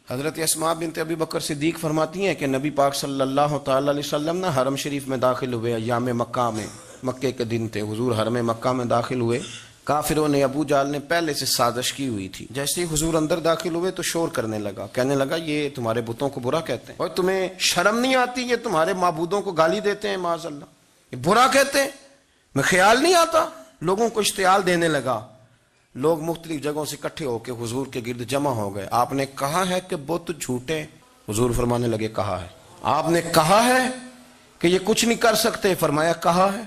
حضرت اسماء بنت ابی بکر صدیق فرماتی ہیں کہ نبی پاک صلی اللہ تعالی علیہ وسلم نا حرم شریف میں داخل ہوئے ایام مکہ میں، مکے کے دن تھے، حضور حرم مکہ میں داخل ہوئے۔ کافروں نے، ابو جہل نے پہلے سے سازش کی ہوئی تھی۔ جیسے ہی حضور اندر داخل ہوئے تو شور کرنے لگا، کہنے لگا یہ تمہارے بتوں کو برا کہتے ہیں، اور تمہیں شرم نہیں آتی؟ یہ تمہارے معبودوں کو گالی دیتے ہیں، معاذ اللہ، یہ برا کہتے ہیں، میں خیال نہیں آتا۔ لوگوں کو اشتعال دینے لگا، لوگ مختلف جگہوں سے اکٹھے ہو کے حضور کے گرد جمع ہو گئے۔ آپ نے کہا ہے کہ بت جھوٹے؟ حضور فرمانے لگے کہا ہے۔ آپ نے کہا ہے کہ یہ کچھ نہیں کر سکتے؟ فرمایا کہا ہے۔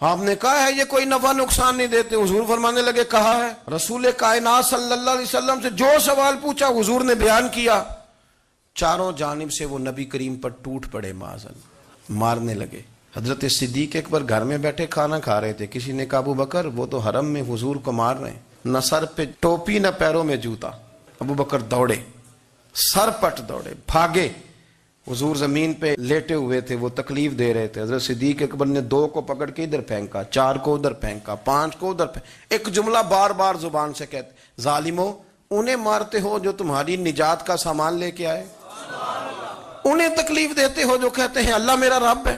آپ نے کہا ہے یہ کوئی نفع نقصان نہیں دیتے؟ حضور فرمانے لگے کہا ہے۔ رسول کائنات صلی اللہ علیہ وسلم سے جو سوال پوچھا حضور نے بیان کیا۔ چاروں جانب سے وہ نبی کریم پر ٹوٹ پڑے، معاذ اللہ، مارنے لگے۔ حضرت صدیق اکبر گھر میں بیٹھے کھانا کھا رہے تھے، کسی نے کہا ابو بکر وہ تو حرم میں حضور کو مار رہے ہیں، نہ سر پہ ٹوپی نہ پیروں میں جوتا۔ ابو بکر دوڑے، سر پٹ دوڑے، بھاگے۔ حضور زمین پہ لیٹے ہوئے تھے، وہ تکلیف دے رہے تھے۔ حضرت صدیق اکبر نے 2 کو پکڑ کے ادھر پھینکا، 4 کو ادھر پھینکا، 5 کو ادھر پھینکا۔ ایک جملہ بار بار زبان سے کہتے، ظالمو انہیں مارتے ہو جو تمہاری نجات کا سامان لے کے آئے، انہیں تکلیف دیتے ہو جو کہتے ہیں اللہ میرا رب ہے،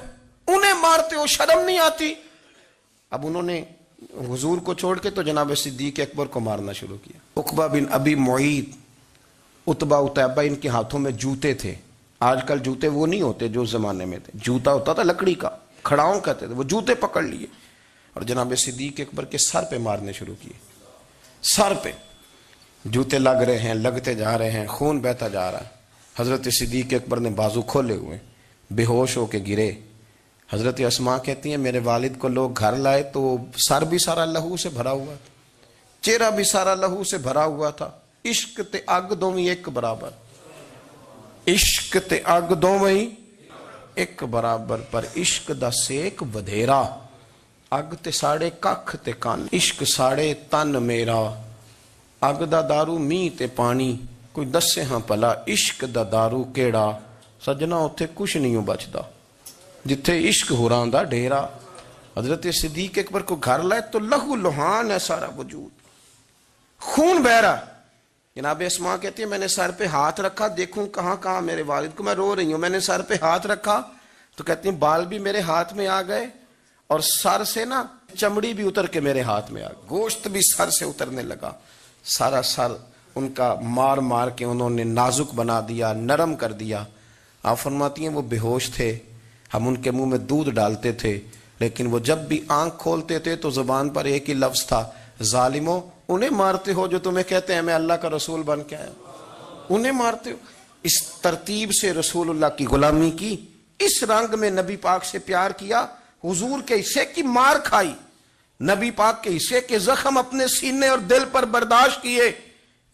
انہیں مارتے ہو، شرم نہیں آتی؟ اب انہوں نے حضور کو چھوڑ کے تو جناب صدیق اکبر کو مارنا شروع کیا۔ عقبہ بن ابی معیط، عتبہ اتیبہ، ان کے ہاتھوں میں جوتے تھے۔ آج کل جوتے وہ نہیں ہوتے جو زمانے میں تھے، جوتا ہوتا تھا لکڑی کا، کھڑاؤں کہتے تھے، وہ جوتے پکڑ لیے اور جناب صدیق اکبر کے سر پہ مارنے شروع کیے۔ سر پہ جوتے لگ رہے ہیں، لگتے جا رہے ہیں، خون بہتا جا رہا ہے۔ حضرت صدیق اکبر نے بازو کھولے ہوئے، بے ہوش ہو کے گرے۔ حضرت اسماء کہتی ہیں میرے والد کو لوگ گھر لائے تو سر بھی سارا لہو سے بھرا ہوا تھا، چہرہ بھی سارا لہو سے بھرا ہوا تھا۔ عشق تے اگ دوویں ایک برابر، عشق تے اگ دوویں ایک برابر، پر عشق دا سیک ودھیرا، اگ تے ساڑے ککھ تے کن، عشق ساڑے تن میرا، اگ دا دارو می تے پانی، کوئی دسے ہاں پلا عشق دا دارو کیڑا، سجنا اتھے کچھ نہیں بچدا جتھے عشق ہوراں دا ڈیرا۔ حضرت صدیق اکبر کو گھر لائے تو لہو لہان ہے سارا وجود، خون بہ رہا۔ جناب اسماء کہتی ہے میں نے سر پہ ہاتھ رکھا، دیکھوں کہاں کہاں میرے والد کو، میں رو رہی ہوں، میں نے سر پہ ہاتھ رکھا تو کہتی ہیں بال بھی میرے ہاتھ میں آ گئے اور سر سے نا چمڑی بھی اتر کے میرے ہاتھ میں آ گئی، گوشت بھی سر سے اترنے لگا، سارا سر ان کا مار مار کے انہوں نے نازک بنا دیا، نرم کر دیا۔ آپ فرماتی ہیں وہ بے ہوش تھے، ہم ان کے منہ میں دودھ ڈالتے تھے، لیکن وہ جب بھی آنکھ کھولتے تھے تو زبان پر ایک ہی لفظ تھا، ظالمو انہیں مارتے ہو جو تمہیں کہتے ہیں میں اللہ کا رسول بن کے آیا، انہیں مارتے ہو۔ اس ترتیب سے رسول اللہ کی غلامی کی، اس رنگ میں نبی پاک سے پیار کیا، حضور کے حصے کی مار کھائی، نبی پاک کے حصے کے زخم اپنے سینے اور دل پر برداشت کیے۔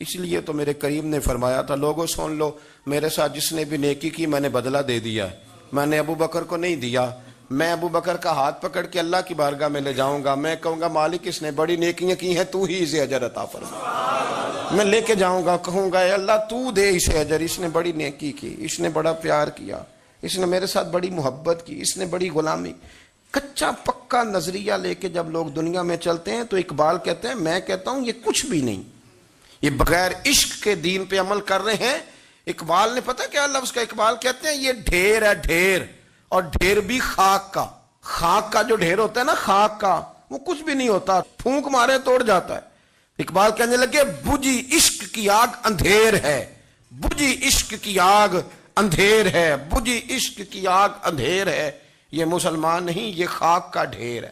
اس لیے تو میرے کریم نے فرمایا تھا لوگوں سن لو، میرے ساتھ جس نے بھی نیکی کی میں نے بدلہ دے دیا، میں نے ابو بکر کو نہیں دیا، میں ابو بکر کا ہاتھ پکڑ کے اللہ کی بارگاہ میں لے جاؤں گا، میں کہوں گا مالک اس نے بڑی نیکیاں کی ہیں تو ہی اسے اجر عطا فرما، میں لے کے جاؤں گا، کہوں گا اے اللہ تو دے اسے اجر، اس نے بڑی نیکی کی، اس نے بڑا پیار کیا، اس نے میرے ساتھ بڑی محبت کی، اس نے بڑی غلامی۔ کچا پکا نظریہ لے کے جب لوگ دنیا میں چلتے ہیں تو اقبال کہتے ہیں میں کہتا ہوں یہ کچھ بھی نہیں، یہ بغیر عشق کے دین پہ عمل کر رہے ہیں۔ اقبال نے پتہ کیا لفظ کا، اقبال کہتے ہیں یہ ڈھیر ہے ڈھیر، اور ڈھیر بھی خاک کا، خاک کا جو ڈھیر ہوتا ہے نا، خاک کا وہ کچھ بھی نہیں ہوتا، پھونک مارے توڑ جاتا ہے۔ اقبال کہنے لگے بجھی عشق کی آگ اندھیر ہے، بجھی عشق کی آگ اندھیر ہے، بجھی عشق کی آگ اندھیر ہے، یہ مسلمان نہیں یہ خاک کا ڈھیر ہے۔